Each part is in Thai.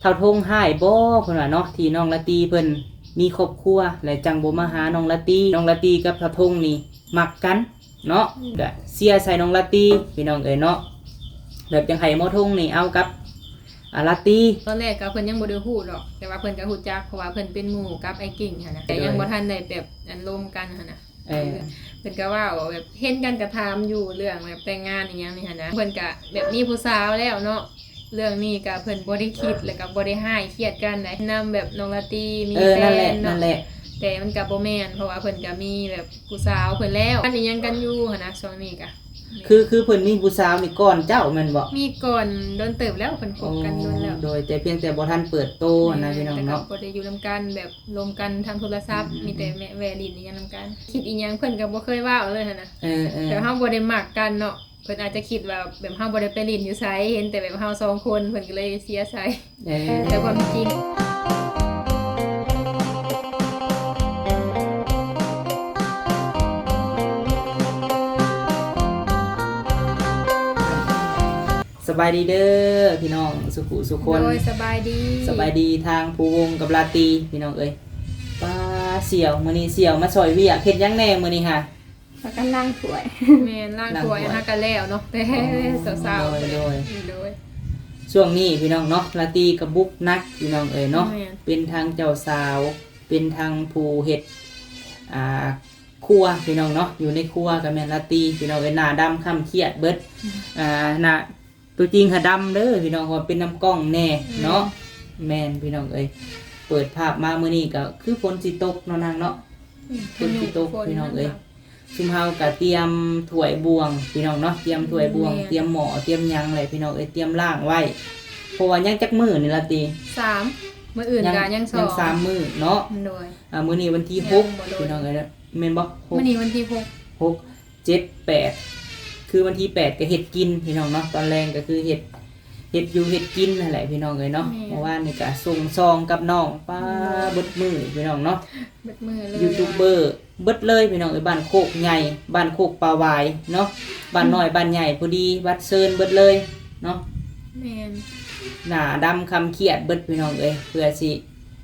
เท่าทงหายบ่เพิ่นว่าเนาะที่น้องละตีเพิ่นมีครอบครัวและจังบ่มาหาน้องละตีกับเท่าทงนี่มักกันเนาะก็เสียใส่น้องละตีพี่น้องเอ้ยเนาะแบบจังไห้หมอทงนี่เอากับละตีตอนแรกก็เพิ่นยังบ่ได้ฮู้ดอกแต่ว่าเพิ่นก็ฮู้จักเพราะว่าเพิ่นเป็นหมู่กับไอ้กิ่งหั่นนะแต่ยังบ่ทันได้แบบอันร่วมกันหั่นนะเพิ่นก็ว่าแบบเห็นกันก็ถามอยู่เรื่องแบบแต่งงานอีหยังนี่หั่นนะเพิ่นก็แบบมีผู้สาวแล้วเนาะเรื่องนี้ก็เพิ่นบ่ได้คิดแล้วก็บ่ได้ให้เครียดกันได้นำแบบน้องลาตีมีแฟนเนาะแต่มันก็บ่แม่นเพราะว่าเพิ่นก็มีแบบผู้สาวเพิ่นแล้วอันนี้ยังกันอยู่หั่นนะช่วงนี้ก็คือเพิ่นมีผู้สาวนี่ก่อนเจ้าแม่นบ่มีก่อนโดนเติบแล้วเพิ่นคบกันโดนแล้วโดยแต่เพียงแต่บ่ทันเปิดโตนะพี่น้องเนาะบ่ได้อยู่นำกันแบบรวมกันทางโทรศัพท์มีแต่แม่แวลินอีหยังนำกันคิดอีหยังเพิ่นก็บ่เคยเว้าเลยหั่นน่ะแต่เฮาบ่ได้มักกันเนาะเพิ่นอาจจะคิดว่าแบบเฮาบ่ได้ไปลินอยู่ไสเห็นแต่แบบเฮา2คนเพิ่นก็เลยเสียใจแต่ความจริงสบายดีเด้อพี่น้องสุคนโดยสบายดีทางผู้วงกับลาตีพี่น้องเอ้ยป้าเสี่ยวมื้อนี้เสี่ยวมาซอยเวียกเฮ็ดหยังแน่มื้อนี้ค่ะพากันล้างถ้วยแม่นล้างถ้วยหากันแล้วเนาะแต่สาวๆโดยช่วงนี้พี่น้องเนาะลาตีกับบุกนักพี่น้องเอ้ยเนาะเป็นทางเจ้าสาวเป็นทางผู้เฮ็ดครัวพี่น้องเนาะอยู่ในครัวกับแม่ลาตีพี่น้องเอ้ยหน้าดำค่ำเครียดเบิดหน้าตัวจริงหาดำเด้อพี่น้องว่าเป็นน้ำกล้องแน่เนาะแม่นพี่น้องเอ้ยเปิดภาพมามื้อนี้ก็คือฝนสิตกเนาะนางเนาะฝนสิตกพี่น้องเอ้ยซุมเฮาก็เตรียมถ้วยบวงพี่น้องเนาะเตรียมถ้วยบวงเตรียมหม้อเตรียมหยังอะไรพี่น้องเอ้ยเตรียมล้างไว้เพราะว่ายังจักมื้อนี่ล่ะติ3มื้ออื่นก็ยัง3มื้อเนาะโดยมื้อนี้วันที่6พี่น้องเอ้ยแม่นบ่มื้อนี้วันที่6 7 8คือวันที่8ก็เฮ็ดกินพี่น้องเนาะตอนแรงก็คือเฮ็ดอยู่เฮ็ดกินนั่นแหละพี่น้องเอ้ยเนาะเมื่อวานนี่ก็ส่งซองกับน้องป้าเบิดมื้อพี่น้องเนาะเบิดมื้อเลยยูทูบเบอร์เบิดเลยพี่น้องเอ้ยบ้านโคกใหญ่บ้านโคกปลาวายเนาะบ้านน้อยบ้านใหญ่พอดีวัดเซินเบิดเลยเนาะแม่นหน้าดำคำเครียดเบิดพี่น้องเอ้ยเพื่อสิ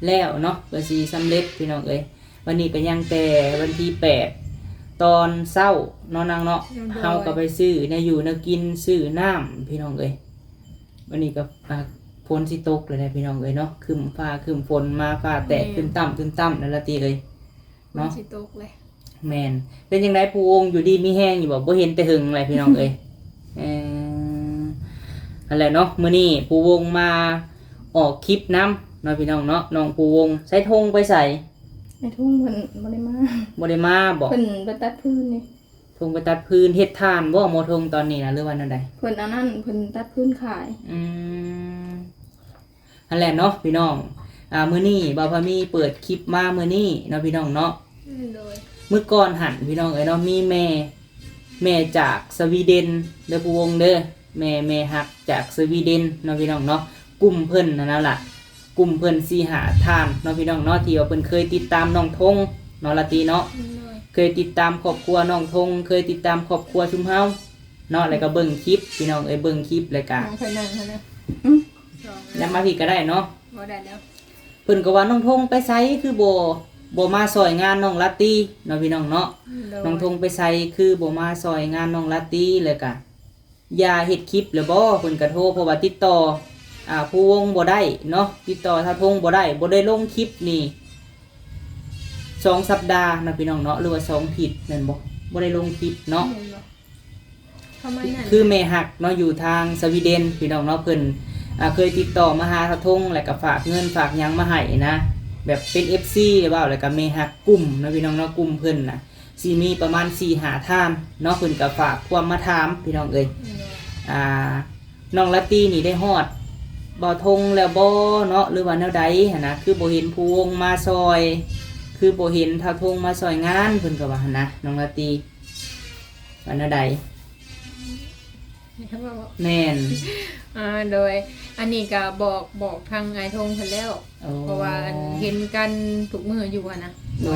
แล้วเนาะเพื่อสิสำเร็จพี่น้องเอ้ยวันนี้ก็ยังแต่วันที่8ตอนเช้าเนาะนางเนาะเฮาก็ไปซื้อแนวอยู่แนวกินซื้อน้ำพี่น้องเอ้ยวันนี้ก็ฝนสิตกเลยนะพี่น้องเอ้ยเนาะครึ้มฟ้าครึ้มฝนมาฟ้าแตกขึ้นต่ำนั่นละติเอ้ยเนาะสิตกเลยแม่นเป็นจังได๋ผู้วงอยู่ดีมีแฮงอยู่บ่เห็นแต่หึงอะไรพี่น้องเอ้ยนั่นแหละเนาะมื้อนี้ผู้วงมาออกคลิปนำเนาะพี่น้องเนาะน้องผู้วงใส่ธงไปใส่ในทุ่งเพิ่นบ่ได้มาบ่เพิ่นไปตัดพื้นนี่ธงไปตัดพื้นเฮ็ดทานบ่หมอธงตอนนี้นะหรือว่านั่นใดเพิ่นอันนั้นเพิ่นตัดพื้นขายนั่นแหละเนาะพี่น้องมื้อนี้บ่าวพามีเปิดคลิปมามื้อนี้เนาะพี่น้องเนาะโดยมื้อก่อนหันพี่น้องเอ้ยเนาะมีแม่จากสวีเดนเด้อผู้วงเด้อแม่ฮักจากสวีเดนเนาะพี่น้องเนาะกลุ่มเพิ่นนั่นล่ะกลุ่มเพิ่นสิหาทานเนาะพี่น้องเนาะที่ว่าเพิ่นเคยติดตามน้องธงเนาะละตีเนาะเคยติดตามครอบครัวน้องธงเคยติดตามครอบครัวชุมเฮาเนาะแล้วก็เบิ่งคลิปพี่น้องเอ้ยเบิ่งคลิปแล้วก็เพิ่นนั่งคั่นนะนำมาพี่ก็ได้เนาะบ่ได้แล้วเพิ่นก็ว่าน้องธงไปไสคือบ่มาซอยงานน้องลาตีเนาะพี่น้องเนาะน้องธงไปไสคือบ่มาซอยงานน้องลาตีแล้วก็อย่าเฮ็ดคลิปแล้วบ่เพิ่นก็โทรเพราะว่าติดต่อผู้วงบ่ได้เนาะติดต่อทางธงบ่ได้ลงคลิปนี่2 สัปดาห์นะพี่น้องเนาะหรือว่า2ผิดแม่นบ่ได้ลงคลิปเนาะคือแม่ฮักเนาะอยู่ทางสวีเดนพี่น้องเนาะเพิ่นเคยติดต่อมาหาทางธงแล้วก็ฝากเงินฝากหยังมาให้นะแบบเป็น FC หรือเปล่าแล้วก็แม่ฮักกลุ่มนะพี่น้องเนาะกลุ่มเพิ่นน่ะสิมีประมาณ 4-5 ท่านเนาะเพิ่นก็ฝากความมาถามพี่น้องเอ้ยน้องลาตีนี่ได้ฮอดบ่ธงแล้วบ่เนาะหรือว่าแนวใดหั่นนะคือบ่เห็นผู้วงมาซอยคือบ่เห็นทางธงมาซอยงานเพิ่นก็ว่าหั่นนะน้องลาตีว่าแนวใดแม่นโดยอันนี้ก็บอกทางไอ้ธงเพิ่นแล้วเพราะว่าเห็นกันทุกมื้ออยู่นะ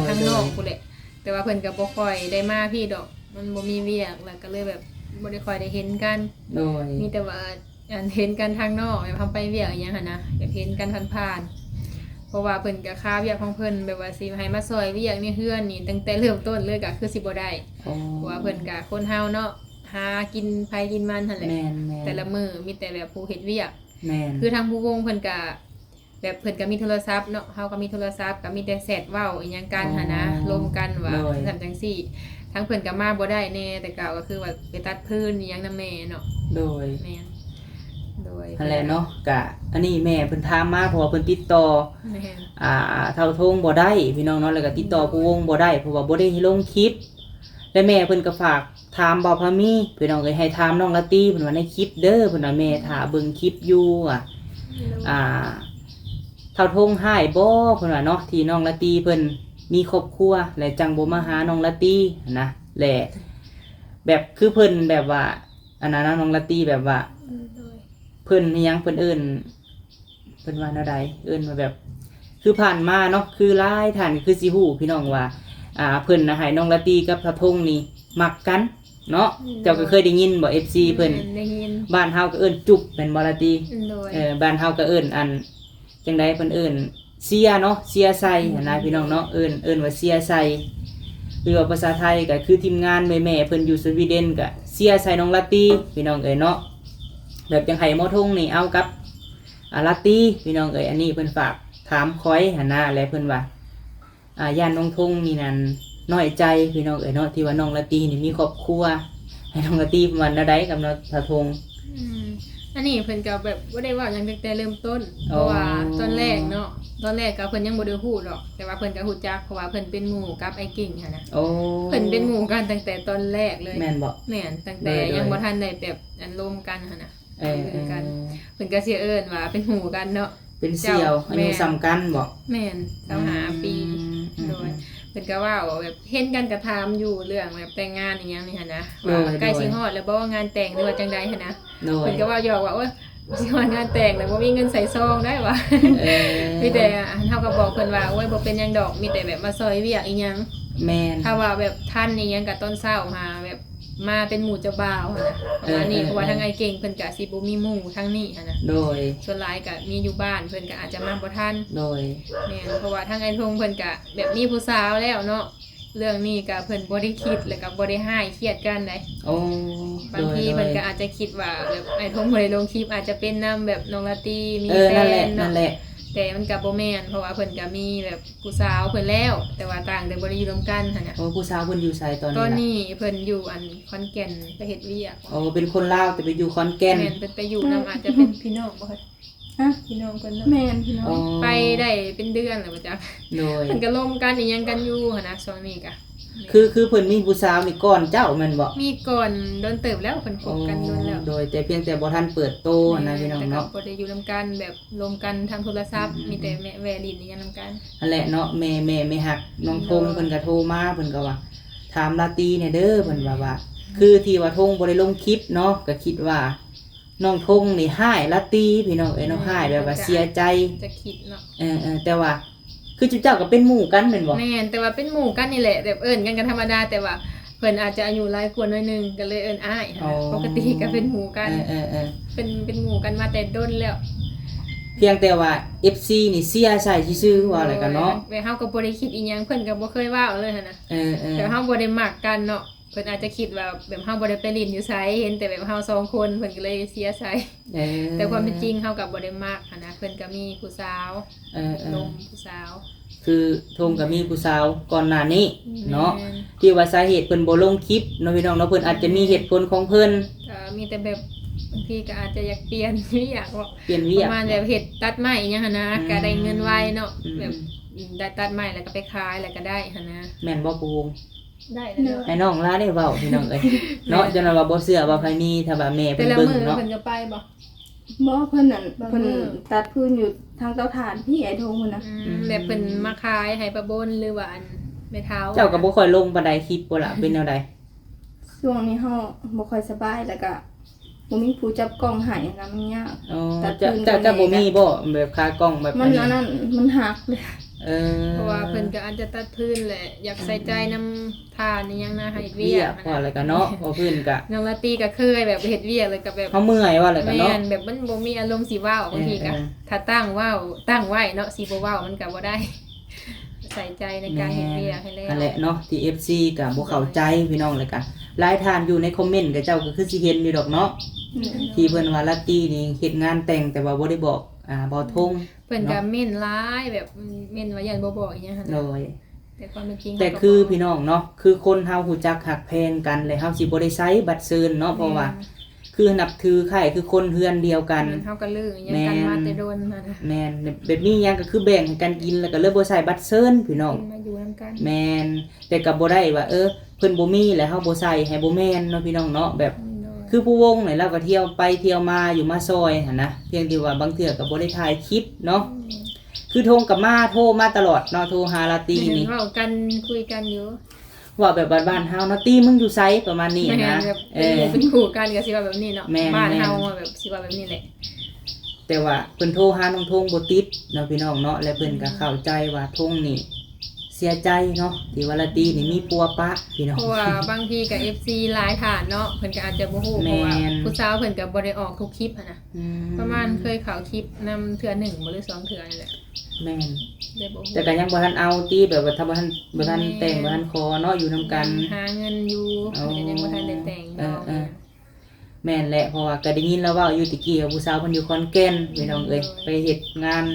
ทางนอกพุ่นแหละแต่ว่าเพิ่นก็บ่ค่อยได้มาพี่ดอกมันบ่มีเวียกแล้วก็เลยแบบบ่ได้ค่อยได้เห็นกันโดยมีแต่ว่า เห็นกันทางนอกแบบทำไปเวียกอย่างเงี้ยค่ะนะแบบเห็นกันผ่านๆเพราะว่าเพิ่นก็ค่าเวียกของเพิ่นแบบว่าสิให้มาซอยเวียกนี่เฮือนนี่ตั้งแต่เริ่มต้นเลยก็คือสิบ่ได้ อ๋อ เพราะว่าเพิ่นก็คนเฮาเนาะหากินไผกินมันหั่นแหละ แม่น แต่ละมื้อมีแต่แบบผู้เฮ็ดเวียก แม่น คือทางผู้วงเพิ่นก็แบบเพิ่นก็มีโทรศัพท์เนาะเฮาก็มีโทรศัพท์ก็มีแต่แชทเว้าอีหยังกันหั่นนะรวมกันว่าจังซี่ทั้งเพิ่นก็มาบ่ได้แน่แต่ก็คือว่าไปตัดพื้นอีหยังนำแม่เนาะ โดย แม่นโดย นั่นแหละเนาะกะอันนี้แม่เพิ่นถามมาเพราะว่าเพิ่นติดต่อ แม่น เท่าทงบ่ได้พี่น้องเนาะแล้วก็ติดต่อผู้วงบ่ได้เพราะว่าบ่ได้ลงคลิปและแม่เพิ่นก็ฝากถามบ่าวพามีพี่น้องเอ้ยให้ถามน้องละตีเพิ่นว่าในคลิปเด้อเพิ่นว่าแม่ถ้าเบิ่งคลิปอยู่เท่าทงหายบ่เพิ่นว่าเนาะที่น้องละตีเพิ่นมีครอบครัวและจังบ่มาหาน้องละตีนะแหละแบบคือเพิ่นแบบว่าอันนั้นนะน้องละตีแบบว่า โดย เพิ่นอิหยังเพิ่นเอิ้นเพิ่นว่าแนวใดเอิ้นว่าแบบ คือผ่านมาเนาะคือหลายท่านคือสิฮู้พี่น้องว่าเพิ่นน่ะให้น้องละตีกับพระพงษ์นี่มักกันเนาะเจ้าก็เคยได้ยินบ่ FC เพิ่น ได้ยิน บ้านเฮาก็เอิ้นจุบเป็นบ่ละตี โดย บ้านเฮาก็เอิ้นอันจังไดเพิ่นเอิ้นเสียเนาะเสียใส่หั่นนะพี่น้องเนาะเอิ้นว่าเสียใส่หรือว่าภาษาไทยก็คือทีมงานแม่ๆเพิ่นอยู่สวีเดนก็เสียใส่น้องละตีพี่น้องเอ้ยเนาะแบบจังไห้หมอทงนี่เอากับลาตีพี่น้องเอ้ยอันนี้เพิ่นฝากถามคอยหั่นนะแล้วเพิ่นว่าย่านน้องทงนี่นั่นน้อยใจพี่น้องเอ้ยเนาะที่ว่าน้องละตีนี่มีครอบครัวให้น้องละตีประมาณใดกับน้องทะทง อันนี้เพิ่นก็แบบบ่ได้เว้าหยังตั้งแต่เริ่มต้นเพราะว่าตอนแรกเนาะตอนแรกก็เพิ่นยังบ่ได้ฮู้หรอกแต่ว่าเพิ่นก็ฮู้จักเพราะว่าเพิ่นเป็นหมู่กับไอ้กิ่งหั่นน่ะ โอ้ เพิ่นเป็นหมู่กันตั้งแต่ตอนแรกเลย แม่นบ่ แม่นตั้งแต่ยังบ่ทันได้แบบอันรวมกันหั่นน่ะ เออ เป็นกันเพิ่นก็สิเอิ้นว่าเป็นหมู่กันเนาะ เป็นเสี่ยวอายุซ้ำกันบ่ แม่น25ปีโดยเพิ่นก็ว่าแบบเห็นกันก็ถามอยู่เรื่องแบบแต่งงานอีหยังนี่หั่นนะว่าใกล้สิฮอดแล้วบ่งานแต่งหรือว่าจังใดหั่นนะ โดย เพิ่นก็ว่าหยอกว่าโอ๊ยสิฮอดงานแต่งแล้วบ่มีเงินใส่ซองได้วะ เออ มีแต่เฮาก็บอกเพิ่นว่าโอ้ยบ่เป็นหยังดอกมีแต่แบบมาซอยเวียกอีหยัง แม่น ถ้าว่าแบบท่านอีหยังก็ตอนเช้าหาแบบมาเป็นหมู่เจ้าบ่าวหั่นน่ะประมาณนี้เพราะว่าทางไอ้เก่งเพิ่นก็สิบ่มีหมู่ทางนี้หั่นน่ะ โดย ส่วนหลายก็มีอยู่บ้านเพิ่นก็อาจจะมาบ่ทัน โดย แม่นเพราะว่าทางไอ้ทงเพิ่นก็แบบมีผู้สาวแล้วเนาะเรื่องนี้ก็เพิ่นบ่ได้คิดแล้วก็บ่ได้ให้เครียดกันได้ โอ้ บางทีเพิ่นก็อาจจะคิดว่าแบบไอ้ทงบ่ได้ลงคลิปอาจจะเป็นนำแบบน้องลาตรีมี เออ แฟ นั่นแหละ น นั่ เนาะ นแหละ แต่มันก็บ่แม่นเพราะว่าเพิ่นก็มีแบบผู้สาวเพิ่นแล้ว แต่ว่าต่างแต่บ่ได้อยู่ร่วมกันหั่นน่ะ โอ้ผู้สาวเพิ่นอยู่ไสตอน ตอน นี้ล่ะ นี้เพิ่นอยู่อันขอนแก่นไปเฮ็ดเวียก โอ้เป็นคนลาวแต่ไปอยู่ขอนแก่น แม่นเพิ่นไปอยู่นํอาจจะเป็นพี่น้องบ่คะ ฮะ พี่น้องเพิ่นเนาะ แม่นพี่น้อ อ๋อง ไปได้เป็นเดือนแล้วบ่จ๊ะ โดย เพิ่นก็ล่มกันอีหยังกันอยู่หั่นน่ะช่วงนี้ก็ คือเพิ่นมีผู้สาวนี่ก่อนเจ้าแม่นบ่ มีก่อนโดนเติบแล้วเพิ่นคบกันโดนแล้ว โดยแต่เพียงแต่บ่ทันเปิดโตนะพี่น้อง แต่ก็ เนาะ บ่ได้อยู่นํกันแบบรวมกันทางโทรศัพท์มีแต่แม่แวลินอีหยังนํกัน นั่นแหละเนาะแม่ฮักน้องทงเพิ่นก็โทรมาเพิ่นก็ว่าถามลาตีเนี่ยเด้อเพิ่นว่า คือที่ว่าทงบ่ได้ลงคลิปเนาะก็คิดว่าน้องทงนี่หายลาตีพี่น้องเอ้ยน้องหายแบบว่าเสียใจ จะคิดเนาะ แต่ว่าคือจุ๊เจ้าก็เป็นหมู่กันแม่นบ่ แม่นแต่ว่าเป็นหมู่กันนี่แหละแบบเอิ้นกันธรรมดาแต่ว่าเพิ่นอาจจะอายุหลายกว่าหน่อยหนึงก็เลยเอิ้นอ้ายค่ะปกติก็เป็นหมู่กัน เป็นหมู่กันมาแต่ด้นแล้ว เพียงแต่ว่า FC นี่เสียใส่ซื่อๆว่าอะไรกันเนาะ แต่เฮาก็บ่ได้คิดอีหยังเพิ่นก็บ่เคยเว้าเลยหั่นน่ะแต่เฮาบ่ได้มักกันเนาะเพิ่นอาจจะคิดว่าแบบเฮาบ่ได้ไปลิ้นอยู่ไสเห็นแต่แบบเฮาสองคนเพิ่นก็เลยเสียใจแต่ความเป็นจริงเฮาก็บ่ได้มักหั่นนะเพิ่นก็มีผู้สาวลมผู้สาว คือทงก็มีผู้สาวก่อนหน้านี้เนาะ แม่น ที่ว่าสาเหตุเพิ่นบ่ลงคลิปเนาะพี่น้องเนาะเพิ่นอาจจะมีเหตุผลของเพิ่น ก็มีแต่แบบบางทีก็อาจจะอยากเปลี่ยน ไม่อยากบอก เปลี่ยน ป เวีย ระ ก มาณแบบเฮ็ดตัดไม้อีหยังหั่นนะก็ได้เงินไวเนาะ อืม แบบได้ตัดไม้แล้วก็ไปขายแล้วก็ได้หั่นนะ แม่นบ่ปูวง ได้แล้วเนาะ ให้น้องลาได้เว้าพี่น้องเอ้ยเนาะจนว่าบ่เชื่อว่าใครมีถ้าว่าแม่ แต่ เพิ่น ละ เบิ่ง มื้อ เนาะ เพิ่นก็ไปบ่ บ่เพิ่นนั่น บาง เพิ่น มื้อ ตัดพื้นอยู่ทางเตาถ่านพี่ไอ้ทงพุ่นน่ะ แบบเพิ่นมาขายให้ประบนหรือว่าอันแม่เฒ่า เจ้าก็บ่ค่อยลงปานใดคลิปบ่ล่ะเป็นแนวใด ช่วงนี้เฮาบ่ค่อยสบายแล้วก็บ่มีผู้จับกล้องให้นะมันยาก อ๋อ ตัด เจ้า พื้น เจ้า ตรงนี้ บ่มีบ่แบบคากล้องแบบ มันอันนั้นมันหักเลย เพราะว่าเพิ่นก็อาจจะตัดพื้นแหละอยากใส่ใจนำทานนี่ยังนะให้เฮ็ด เวี เวี ย ย ก ก ว่าอะไรกันเนาะว่าเพิ่นก็ น้องลาตีก็เคยแบบเฮ็ดเวียกเลยก็แบบ เฮาเมื่อยว่าอะไรกัน แม่ เนาะ นแบบมันบ่มีอารมณ์สิเว้าบางทีก็ถ้าตั้งไว้เนาะสิบ่เว้ามันก็บ่ได้ ใส่ใจในการเฮ็ดเวียกให้แล้ว นั่นแหละเนาะที่ FC ก็บ่เข้าใจพี่น้องเลยกันหลายท่านอยู่ในคอมเมนต์ก็เจ้าก็คือสิเห็นอยู่ดอกเนาะที่เพิ่นว่าลาตี้นี่เฮ็ดงานแต่งแต่ว่าบ่ได้บอกบ่ทง เพิ่นก็เม่นร้ายแบบเม่นว่ายันบ่บอกอีหยังหั่น โด น่ะ ย แต่ความเป็นจริง แต่คือพี่น้องเนาะคือคนเฮาฮู้จักฮักแพงกันแล้วเฮาสิบ่ได้ใช้บัตรเชิญเนาะเพราะว่าคือนับถือใครคือคนเฮือนเดียวกัน เฮาก็ลืออีหยังกันมาแต่โดนนั่นน่ะ แม่นแบบนี้หยังก็คือแบ่งให้กันกินแล้วก็เลยบ่ใช้บัตรเชิญพี่น้อง มาอยู่นํกัน แม่นแต่ก็บ่ได้ว่าเพิ่นบ่มีแล้วเฮาบ่ใส่ให้บ่แม่นเนาะพี่น้องเนาะแบบคือผู้วงนี่เราก็เที่ยวไปเที่ยวมาอยู่มาซอยหั่นนะเพียงที่ว่าบางเทื่อก็บ่ได้ถ่ายคลิปเนาะคือโทรกับมาโทรมาตลอดเนาะโทรหาลาตีนี่ เว้ากันคุยกันอยู่ ว่าแบบบ้านๆเฮาเนาะตีมึงอยู่ไสประมาณนี้ แม่ นะ แบบเป็นคู่กันก็สิว่าแบบนี้เนาะ แม่น บ้านเฮาแบบสิว่าแบบนี้แหละ แต่ว่าเพิ่นโทรหาน้องทงบ่ติดเนาะพี่น้องเนาะและเพิ่นก็เข้าใจว่าทงนี่เสียใจเนาะที่ว่าลาตีนี่มีปัวปะพี่น้อง เพราะว่าบางทีก็ FC หลายฐานเนาะเพิ่นก็อาจจะบ่ฮู้เพ แม่ ราะว่าน ผู้สาวเพิ่นก็บ่ได้ออกทุกคลิปหันน่ะ อื ประมาณเคยเข้าคลิปนำเทื่อ1บ่หรือ2เทื่อนี่แหละ แม่น ได้บ่ฮู้ แต่ก็ยังบ่ทันเอาตีแบบว่าถ้าบ่ทันแต่งบ่ทันขอเนาะอยู่นํกัน หาเงินอยู่ อ๋อ เพิ่นก็ยังบ่ทันได้แต่งดอก แม่นแหละเพราะว่าก็ได้ยินแล้วว่าอยู่ตะกี้ผู้สาวเพิ่นอยู่ขอนแก่นพี่น้องเอ้ยไปเฮ็ดงาน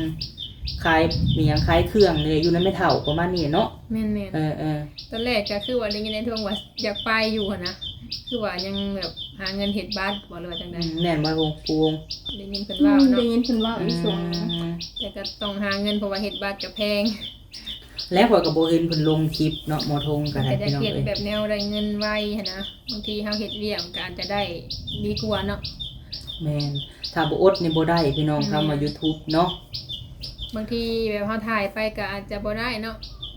ขายมีหยังขายเครื่องเลยอยู่ในไม่เฒ่าประมาณนี้เนาะ แม่น ๆ ตอนแรกก็คือว่าได้ยินในทวงว่าอยากไปอยู่หั่นนะคือว่ายังแบบหาเงินเฮ็ดบ้านบ่หรือว่าจังได๋ แน่นบ่วงปูวง ได้ยินเพิ่น ได้ ว่าเนาะ ยินเพิ่นว่าอีส่วนหนึ่ง แต่ก็ต้องหาเงินเพราะว่าเฮ็ดบ้านก็แพง แล้วข่อยก็บ่เห็นเพิ่นลงคลิปเนาะหมอทงก็ได้ ก็จะ พี่น้อง เฮ็ด เอ้ย แบบแนวได้เงินไวหั่นนะบางทีเฮาเฮ็ดเวียกก็อาจจะได้ดีกว่าเนาะ แม่นถ้าบ่อดนี่บ่ได้พี่น้องเข้ามา YouTube เนาะ บางทีแบบเฮาถ่ายไปก็อาจจะบ่ได้เนาะ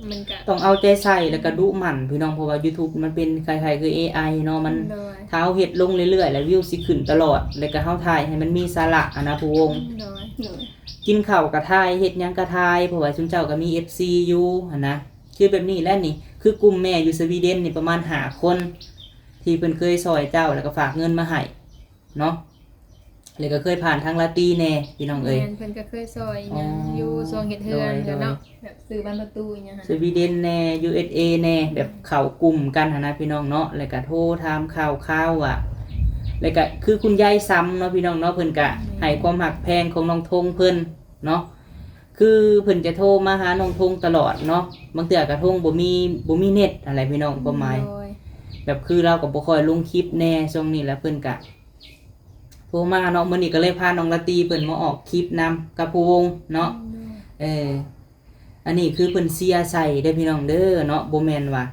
มันก็ ต้องเอาใจใส่แล้วก็ดุหมั่นพี่น้องเพราะว่า YouTube มันเป็นคล้ายๆคือ AI เนาะมัน โดย ถ้าเฮาเฮ็ดลงเรื่อยๆแล้ววิวสิขึ้นตลอดแล้วก็เฮาถ่ายให้มันมีสาระอะนะผู้วง โดย เลย กินข้าวกะทายเฮ็ดหยังกะทายเพราะว่าชุมเจ้าก็มี FC อยู่หั่นนะคือแบบนี้แหละนี่คือกลุ่มแม่อยู่สวีเดนนี่ประมาณ5คนที่เพิ่นเคยซอยเจ้าแล้วก็ฝากเงินมาให้เนาะแล้วก็เคยผ่านทางลาตีแน่พี่น้องเอ้ย แม่นเพิ่นก็เคยซอยหยังอยู่ซวงเฮ็ดเฮือนเดี๋ยวเนาะแบบซื้อบ้านประตูอีหยังหั่น สวีเดนแน่ USA แน่แบบเข้ากลุ่มกันหั่นนะพี่น้องเนาะแล้วก็โทรถามข่าวอ่ะแล้วก็คือคุณยายซ้ำเนาะพี่น้องเนาะเพิ่นก็ให้ความหักแพงของน้องทงเพิ่นเนาะ คือเพิ่นจะโทรมาหาน้องทงตลอดเนาะบางเทื่อกระทงบ่มีเน็ตอะไรพี่น้องประมาณ โดย แบบคือเราก็บ่ค่อยลงคลิปแน่ช่วงนี้แล้วเพิ่นก็โทรมาเนาะมื้อนี้ก็เลยพาน้องละตีเพิ่นมาออกคลิปนำกับผู้วงเนาะอันนี้คือเพิ่นเสียใส่เด้อพี่น้องเด้อเนาะบ่แม่นว่า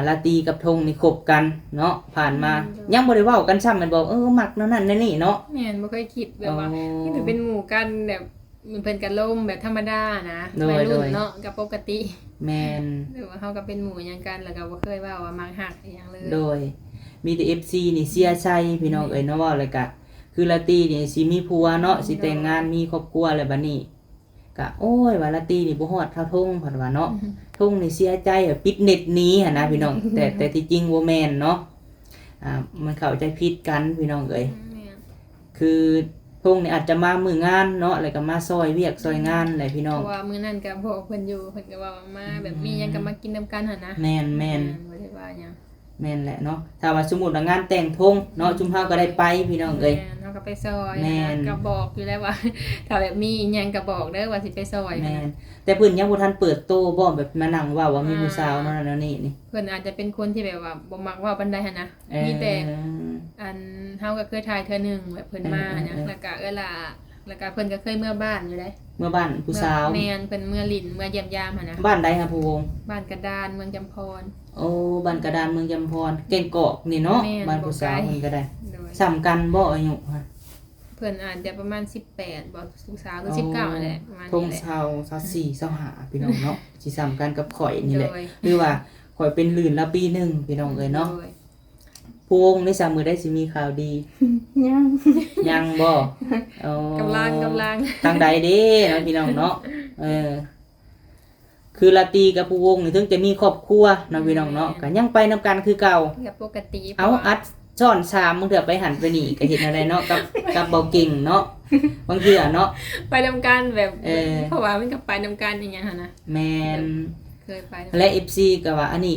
ละตีกับทงนี่คบกันเนาะผ่านมายังบ่ได้เว้ากันซ้ำมันบอกมักนั่นนั่นนี่เนาะ แม่นบ่เคยคิดแบบว่าที่จะเป็นหมู่กันแบบมันเพิ่นกันล่มแบบธรรมดานะวัยรุ่นเนาะกับปกติ แม่น หรือว่าเฮาก็เป็นหมู่หยังกันแล้วก็บ่เคยว่ามักฮักอีหยังเลย โดยมีแต่ FC นี่เสียใจพี่น้องเอ้ยเนาะว่าเลยกะคือลาตีนี่สิมีผัวเนาะสิแต่งงานมีครอบครัวแล้วบัดนี้กะโอ้ยว่าลาตีนี่บ่ฮอดเท่าทงเพิ่นว่าเนาะทงนี่เสียใจปิดเน็ตหนี้หั่นนะพี่น้อง แต่ที่จริงบ่แม่นเนาะมันเข้าใจผิดกันพี่น้องเอ้ยคือทงนี่อาจจะมามื้องานเนาะแล้วก็มาซอยเวียกซอยงานแหละพี่น้อง เพราะว่ามื้อนั้นก็บอกเพิ่นอยู่เพิ่นก็ว่ามาแบบมีหยังก็มากินนำกันหั่นนะ แม่น บ่ได้ว่าหยัง แม่นแหละเนาะถ้าว่าสมมุติว่างานแต่งทงเนาะจุมเฮาก็ได้ไปพี่น้องเอ้ย เฮาก็ไปซอย แม่น ก็บอกอยู่แล้วว่า ถ้าแบบมีหยังก็บอกเด้อว่าสิไปซอย แม่นแต่เพิ่นยังบ่ทันเปิดโตบ่แบบมานั่งเว้าว่ามีผู้สาวนั่นนั่นนี่ เพิ่นอาจจะเป็นคนที่แบบว่าบ่มักเว้าปานใดหั่นนะมีแต่อันเฮาก็เคยถ่ายเทื่อนึงแบบเพิ่นมานะแล้วก็แล้วก็เพิ่นก็เคยเมื่อบ้านอยู่ได้ เมื่อบ้านผู้สาว แม่นเพิ่นเมื่อลิ้นเมื่อเยี่ยมยามหั่นนะ บ้านใดครับผู้วง บ้านกระดานเมืองจำพร โอ้บ้านกระดานเมืองยำพรเก่งกอกนี่เนาะ แม่น บ้านผู้สาว บ่ไกล เพิ่นก็ได้ โดย ซ้ำกันบ่อายุฮะ เพิ่นอาจจะประมาณ18บ่สุสาวหรือ19นั่นแหละประมาณ ทง นี้แหละ เฒ่า24 25พี่น้องเนาะสิซ้ำกันกับข่อยนี่แหละ โดย หรือว่าข่อยเป็นลื่นละปีหนึงพี่น้องเอ้ยเนาะ โดย ผู้วงใน3มื้อได้สิมีข่าวดี ยัง ยังบ่อ๋อก ำลัง ทางใดเด้เนาะพี่น้องเนาะ คือลาตีกับผู้วงนี่ถึงจะมีครอบครัวเนาะพี่น้องเนาะก็ยังไปนำกันคือเก่า แบบปกติ เอาอัดซ่อน3มึงเถอะไปหันไปนี่ก็เห็นอะไรเนาะกับเบาเก่งเนาะบางทีอ่ะเนาะ ไปนำกันแบบเพราะว่ามันก็ไปนำกันอย่างเงี้ยนะ แมน เคยไป และ FC ก็ว่าอันนี้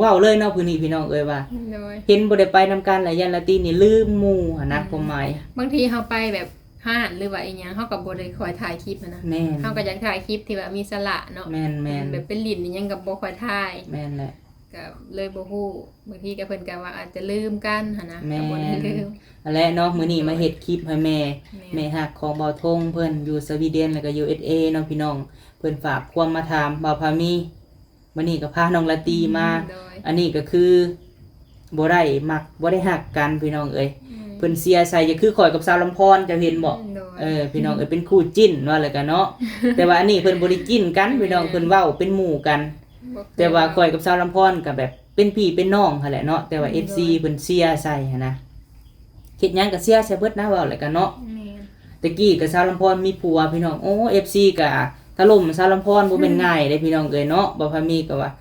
ว้าวเลยเนาะพื้นนี้พี่น้องเอ้ยว่า โดย เห็นบ่ได้ไปนำกันหลายยันลาตีนี่ลืมหมู่หันนะความหมาย บางทีเฮาไปแบบห้านหรือว่าอีหยังเฮาก็บ่ได้คอยถ่ายคลิปนะ แม่น เฮาก็อยากถ่ายคลิปที่ว่ามีสระเนาะ แม่น แบบเป็นลิ้นอีหยังก็บ่ค่อยถ่าย แม่นแหละ ก็เลยบ่ฮู้บางทีก็เพิ่นก็ว่าอาจจะลืมกันหั่นนะ แม่ ก็บ่ได้ลืม และเนาะมื้อนี้มาเฮ็ดคลิปให้แม่ฮักของเบาทงเพิ่นอยู่สวีเดนแล้วก็ USA เนาะพี่น้องเพิ่นฝากความมาถามเบาพามีมื้อนี้ก็พาน้องลาตีมา โดย อันนี้ก็คือบ่ได้มักบ่ได้ฮักกันพี่น้องเอ้ยเพิ่นเสียใส่จะคือข่อยกับสาวลำพรจะเห็นบ่ โดย พี่น้องเอ้ยเป็นคู่จิ้นว่าแล้วกันเนาะ แต่ว่าอันนี้เพิ่นบ่ได้จิ้นกันพี่น้องเพิ่นเว้าเป็นหมู่กัน บ่เคย แต่ว่าข่อยกับสาวลำพรก็แบบเป็นพี่เป็นน้องหั่นแหละเนาะแต่ว่า FC เพิ่นเสียใส่หันนะคิดหยังก็เสียใส่เบิดนะเว้าแล้วกันเนาะ แม่น ตะกี้กับสาวลำพรมีผัวพี่น้องโอ้ FC ก็ถล่มสาวลำพรบ่แม่นง่ายเด้พี่น้องเอ้ยเนาะบ่พามีก็ว่า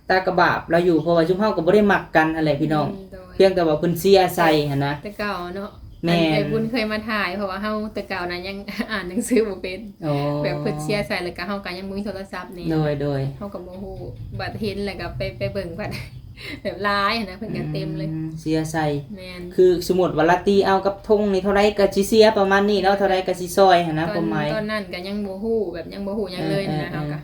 ตากระบาบเราอยู่เพราะว่าชุมเฮาก็บ่ได้มักกันหั่นแหละพี่น้อง โดย เพียงแต่ว่าเพิ่นเสียใส่หั่นนะ แต่เก่าเนาะ แม่น ไอ้บุญเคยมาถ่ายเพราะว่าเฮาแต่เก่านั้นยัง อ่านหนังสือบ่เป็น โอ้ แบบเพิ่นเชียร์ใส่แล้วก็เฮาก็ยังบ่มีโทรศัพท์นี่ โดย เฮาก็บ่ฮู้บัดเห็นแล้วก็ไปเบิ่งบัด แบบหลายนะเพิ่นก็เต็มเลย เสียใส่ แม่น คือสมมุติว่าลาตีเอากับธงนี่เท่าไรก็สิเสียประมาณนี้เนาะเท่าไรก็สิซอยหั่นนะความหมาย ตอนนั้นก็ยังบ่ฮู้แบบยังบ่ฮู้หยังเลยนะ เออ เฮาก็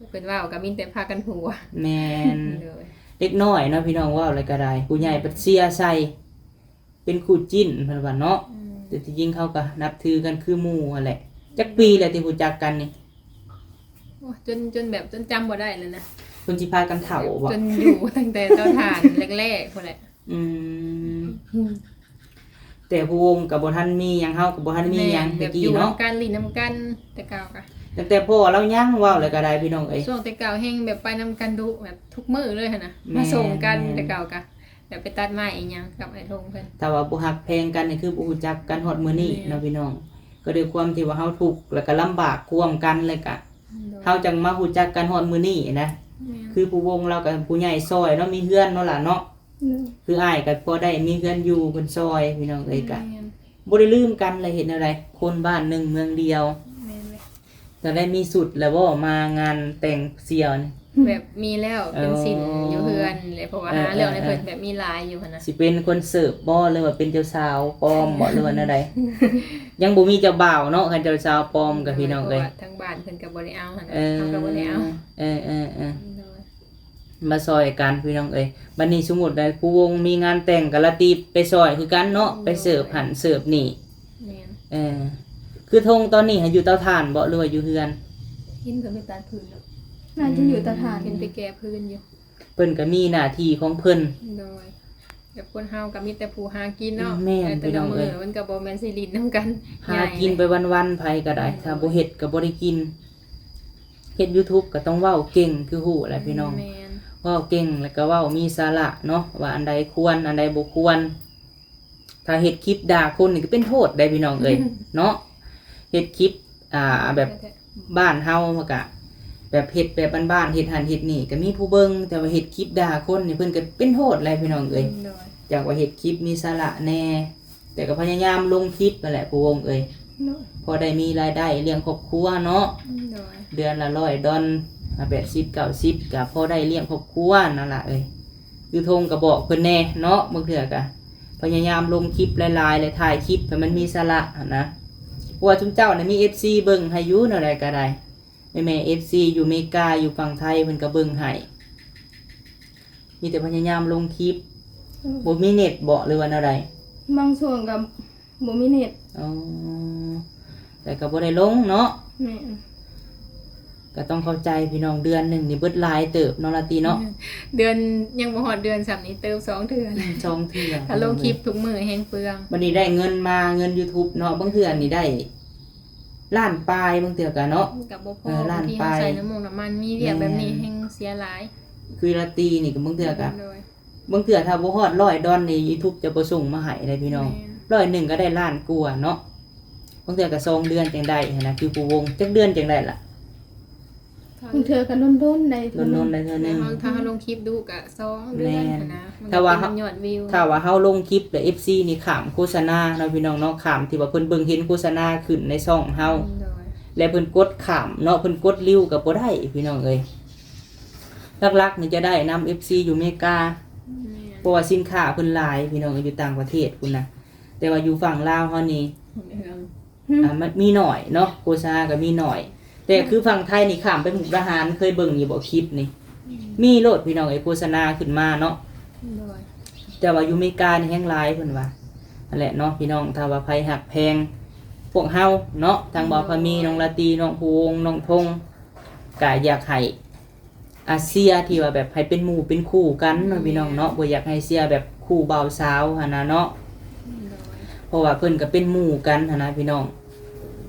เพิ่นว่าก็มีแต่พากันหัว แม่น เลย เด็กน้อยเนาะพี่น้องว่าอะไรก็ได้ผู้ใหญ่ปัดเสียใส่เป็นคู่จิ้นเพิ่นว่าเนาะแต่ที่จริงเขาก็นับถือกันคือหมู่นั่นแหละจักปีแหละที่รู้จักกันนี่ โอ้จนแบบจนจำบ่ได้เลยนะ เพิ่นสิพากันเฒ่าบ่ จนอยู่ตั้งแต่เตาถ่านแรกๆพุ่นแหละ อืมแต่ผู้วงก็บ่ทันมีหยังเฮาก็บ่ทันมีหยัง แบ ตะ บ กี้ อยู่ เนาะ นำกันลิ้นนำกันแต่เก่าก็ ตั้งแต่พ่อเรายังเว้าเลยก็ได้พี่น้องเอ้ย ช่วงแต่เก่าแฮงแบบไปนำกันดุแบบทุกมื้อเลยหั่นน่ะ แม่ มาส่งกันแต่เก่าก็แบบไปตัดไม้อีหยังกับไอ้ทงเพิ่น ถ้าว่าบ่ฮักแพงกันนี่คือบ่รู้จักกันฮอดมื้อนี้ แม่ เนาะพี่น้องก็ด้วยความที่ว่าเฮาทุกข์แล้วก็ลำบากร่วมกันเลยก็เฮาจังมารู้จักกันฮอดมื้อนี้นะ คือผู้วงเรากับผู้ใหญ่ซอยเนาะมีเฮือนเนาะล่ะเนาะคืออ้ายก็พอได้มีเฮือนอยู่เพิ่นซอยพี่น้องเอ้ยก็บ่ได้ลืมกันเลยเห็นอะไรคนบ้านหนึ่งเมืองเดียวแต่ได้มีสุดแล้วบ่มางานแต่งเสี่ยวนี่ แบบมีแล้วเป็นสินอยู่เฮือนเลยเพราะว่าหาเรื่องในเพิ่นแบบมีหลายอยู่หั่นน่ะ สิเป็นคนเสิร์ฟบ่หรือว่าเป็นเจ้าสาวปลอมบ่หรือว่าแนวใด ยังบ่มีเจ้าบ่าวเนาะคันเจ้าสาวปลอมกับพี่น้องเอ้ย พราะว่าทางบ้านเพิ่นก็บ่ได้เอาหั่นน่ะ เออ เฮาก็บ่ได้เอา เออมาซอยกันพี่น้องเอ้ยบัดนี้สมมุติได้ผู้วงมีงานแต่งก็ละตีไปซอยคือกันเนาะไปเสิร์ฟหันเสิร์ฟนี่ แม่น คือธงตอนนี้ให้อยู่เตาถ่านบ่หรือว่าอยู่เฮือน กินเพิ่นไปตัดพื้นแล้ว น่าจะอยู่ตะฐาน เพิ่นไปแก้พื้นอยู่ เพิ่นก็มีหน้าที่ของเพิ่น โดยแบบคนเฮาก็มีแต่ผู้หากินเนาะ แม่น แต่ พี่น้ ละ อง มื้ เอ้ อย มันก็บ่แม่นสิลิ้นนํกัน หากินไปวันๆไผก็ได้ถ้าบ่เฮ็ดก็บ่ได้กินเฮ็ด YouTube ก็ต้องเว้าเก่งคือฮู้แหละพี่น้อง แม่น เว้าเก่งแล้วก็เว้ามีสาระเนาะว่าอันใดควรอันใดบ่ควร ถ้าเฮ็ดคลิปด่าคนนี่ก็เป็นโทษได้พี่น้องเอ้ย เนาะเฮ็ดคลิปแบบบ้านเฮามันก็แบบเฮ็ดแบบบ้านๆเฮ็ดหันเฮ็ดนี่ก็มีผู้เบิ่งแต่ว่าเฮ็ดคลิปด่าคนนี่เพิ่นก็เป็นโทษแหละพี่น้องเอ้ย โดย จากว่าเฮ็ดคลิปมีสาระแน่แต่ก็พยายามลงคลิปนั่นแหละผู้วงเอ้ยพอได้มีรายได้เลี้ยงครอบครัวเนาะ โดย เดือนละ100 ดอล80-90ก็พอได้เลี้ยงครอบครัวนั่นล่ะเอ้ยคือธงก็บอกเพิ่นแน่เนาะบางเทื่อก็พยายามลงคลิปหลายๆและถ่ายคลิปให้มันมีสาระนะเพราะว่าจุมเจ้าน่ะมี FC เบิ่งให้อยู่แนวใดก็ได้แม่ FC อยู่อเมริกาอยู่ฝั่งไทยเพิ่นก็เบิ่งให้มีแต่พยายามลงคลิปบ่มีเน็ตบ่หรือว่าแนวใด บางส่วนกับบ่มีเน็ต อ๋อแต่ก็บ่ได้ลงเนาะ แม่น ก็ต้องเข้าใจพี่น้องเดือนหนึงนี่เบิดหลายเติบเนาะละติเนาะ เดือนยังบ่ฮอดเดือนซ้ํนี้เติม2เดือน ช่องเทื่อ ถ้าลงคลิปทุกมื้อแฮงเปลือง วันนี้ได้เงินมาเงิน YouTube เนาะบางเทื่อนี่ได้ล้านปลายบางเทื่อก็เนาะ กับบ่พ เอ อ อล้าน ที่ ปลาย ใส่น้ำมันมีเรียกแบบนี้แฮงเสียหลาย คือละตีนี่ก็บางเทื่อก็ โดย บางเทื่อถ้าบ่ฮอด100 ดอลนี่ YouTube จะบ่ส่งมาให้ได้พี่น้อง แม่น 100 ก็ได้ล้านกว่าเนาะบางเทื่อก็2 เดือนจังได้หั้นนะคือผู้วงจักเดือนจังได้ล่ะ บางเทื่อก็โดนๆได้ โดนๆได้เท่านึง ถ้าเราลงคลิปดูก็2เดือนนะมัน ถ้าว่า เป็นยอดวิว ถ้าว่าเฮาลงคลิปแล้ว FC นี่ขามโฆษณาเนาะพี่น้องเนาะขามที่ว่าเพิ่นเบิ่งเห็นโฆษณาขึ้นในช่องเฮา โดย และเพิ่นกดขามเนาะเพิ่นกดริ้วก็บ่ได้พี่น้องเอ้ยหลักๆนี่จะได้นำ FC อยู่อเมริกาเพราะว่าสินค้าเพิ่นหลายพี่น้องอยู่ต่างประเทศพุ่นน่ะแต่ว่าอยู่ฝั่งลาวเฮานี่มันมีหน่อยเนาะโฆษณาก็มีหน่อย แต่คือฝั่งไทยนี่ขามไปมุกดาหารเคยเบิ่งอยู่บ่คลิปนี่มีโลดพี่น้องไอ้โฆษณาขึ้นมาเนาะ โดย แต่ว่าอยู่อเมริกานี่แฮงหลายเพิ่นว่านั่นแหละเนาะพี่น้องถ้าว่าไผหักแพงพวกเฮาเนาะทางบ่าวพามีน้องลาตรีน้องภูวงน้องพงก็อยากให้อาเซียที่ว่าแบบให้เป็นหมู่เป็นคู่กันเนาะพี่น้องเนาะบ่อยากให้เสียแบบคู่บ่าวสาวหั่นน่ะเนาะ โดย เพราะว่าเพิ่นก็เป็นหมู่กันหั่นนะพี่น้อง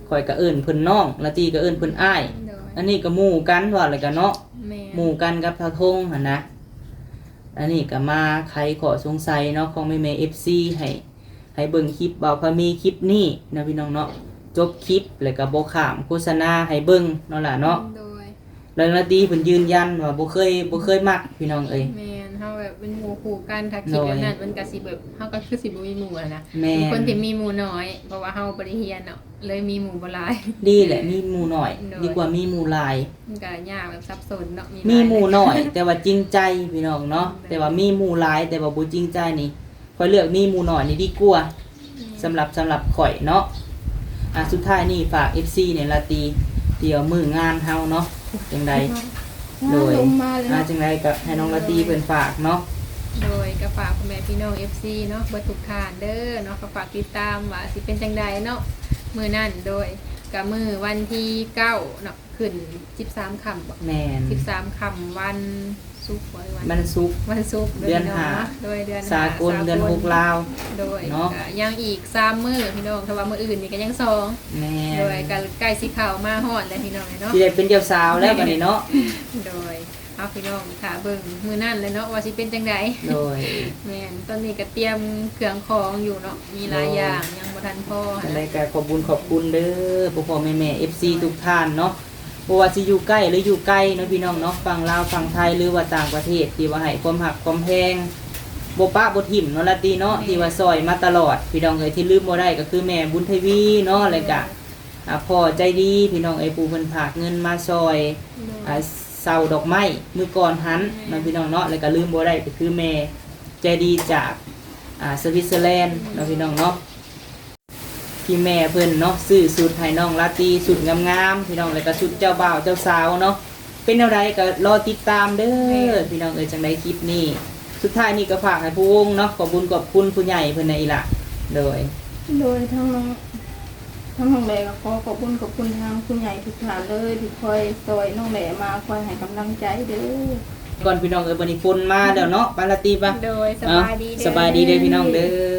ข่อยก็เอิ้นเพิ่นน้องลาตรีก็เอิ้นเพิ่นอ้าย โดย อันนี้ก็หมู่กันว่าอะไรกันเนาะ แม่ หมู่กันกับทาทงหั่นนะอันนี้ก็มาใครขอสงสัยเนาะของแม่ๆ FC ให้เบิ่งคลิปบ่าวพามีคลิปนี้นะพี่น้องเนาะจบคลิปแล้วก็บ่ข้ามโฆษณาให้เบิ่งเนาะล่ะเนาะ โดย แล้วนาทีเพิ่นยืนยันว่าบ่เคยมักพี่น้องเอ้ย แม่นเฮาแบบเป็นหมู่คู่กันถ้าคิดแบบนั้นมันก็สิแบบเฮาก็คือสิบ่มีหมู่อะนะ แม่ คนที่มีหมู่น้อยเพราะว่าเฮาบ่ได้เรียนเนาะเลยมีหมู่บ่หลาย ดีแหละมีหมู่น้อย โดย ดีกว่ามีหมู่หลาย มันก็ยากแบบซับซ้อนเนาะ มี หลาย หมู่น้อย แต่ว่าจริงใจพี่น้องเนาะแต่ว่ามีหมู่หลายแต่ว่าบ่จริงใจนี่ข่อยเลือกมีหมู่น้อยนี่ดีกว่าสำหรับข่อยเนาะสุดท้ายนี่ฝาก FC เนี่ยลาตรีเดี๋ยวมื้องานเฮาเนาะจังไดโดย ลงมาเลยเนาะ จังไดก็ให้น้องลาตรีเพิ่นฝากเนาะ โดยก็ฝากพ่อแม่พี่น้อง FC เนาะเบิดทุกท่านเด้อเนาะก็ฝากติดตามว่าสิเป็นจังใดเนาะมื้อนั้นโดยก็มื้อวันที่9เนาะขึ้น13ค่ำบ่ แม่น 13ค่ำวันศุกร์บ่ มันสุก วันศุกร์ เดือน พี่ง ห้า เนาะโดยเดือน สากลเดือนหกลาว โดย เนาะ ก็ยังอีก3มื้อพี่น้องถ้าว่ามื้ออื่นนี่ก็ยัง2 แม่ โดยก็ใกล้สิเข้ามาฮอดแล้วพี่น้องเนาะ สิได้เป็นเจ้าสาวแล้วบัดนี้เนาะ โดยเอาพี่น้องค่ะเบิ่งมื้อนั้นเลยเนาะว่าสิเป็นจังได โดย แม่นตอนนี้ก็เตรียมเครื่องของอยู่เนาะมีหลายอย่างยังบ่ทันพอ จังไดก็ขอบคุณเด้อพ่อๆแม่ๆ FC ทุกท่านเนาะบ่ว่าสิอยู่ใกล้หรืออยู่ไกลเนาะพี่น้องเนาะฝั่งลาวฝั่งไทยหรือว่าต่างประเทศที่ว่าให้ความหักความแพงบ่ปะบ่ทิ่มเนาะลาตรีเนาะที่ว่าซอยมาตลอดพี่น้องเอ้ยที่ลืมบ่ได้ก็คือแม่บุญทวีเนาะแล้วก็พ่อใจดีพี่น้องไอ้ผู้เพิ่นฝากเงินมาซอยเสาดอกไม้มือก่อนหันเนาะพี่น้องเนาะแล้วก็ลืมบ่ได้ก็คือแม่ใจดีจากสวิตเซอร์แลนด์เนาะพี่น้องเนาะที่แม่เพิ่นเนาะซื้อสูตรให้น้องลาตรีสูตรงามๆพี่น้องแล้วก็สูตรเจ้าบ่าวเจ้าสาวเนาะเป็นแนวใดก็รอติดตามเด้อพี่น้องเอ้ยจังได๋คลิปนี้สุดท้ายนี่ก็ฝากให้ผู้วงเนาะขอบคุณผู้ใหญ่เพิ่นในอีหละโดย โดยทั้งน้องแหล่ก็ขอบคุณทางผู้ใหญ่ทุกท่านเลยที่คอยซอยน้องแหล่มาคอยให้กำลังใจเด้อ ก่อนพี่น้องเอ้ยบัดนี้ฝนมาแล้วเนาะปาลาตีป่ะ โดยสบายดีเด้อ สบายดีเด้อพี่น้องเด้อ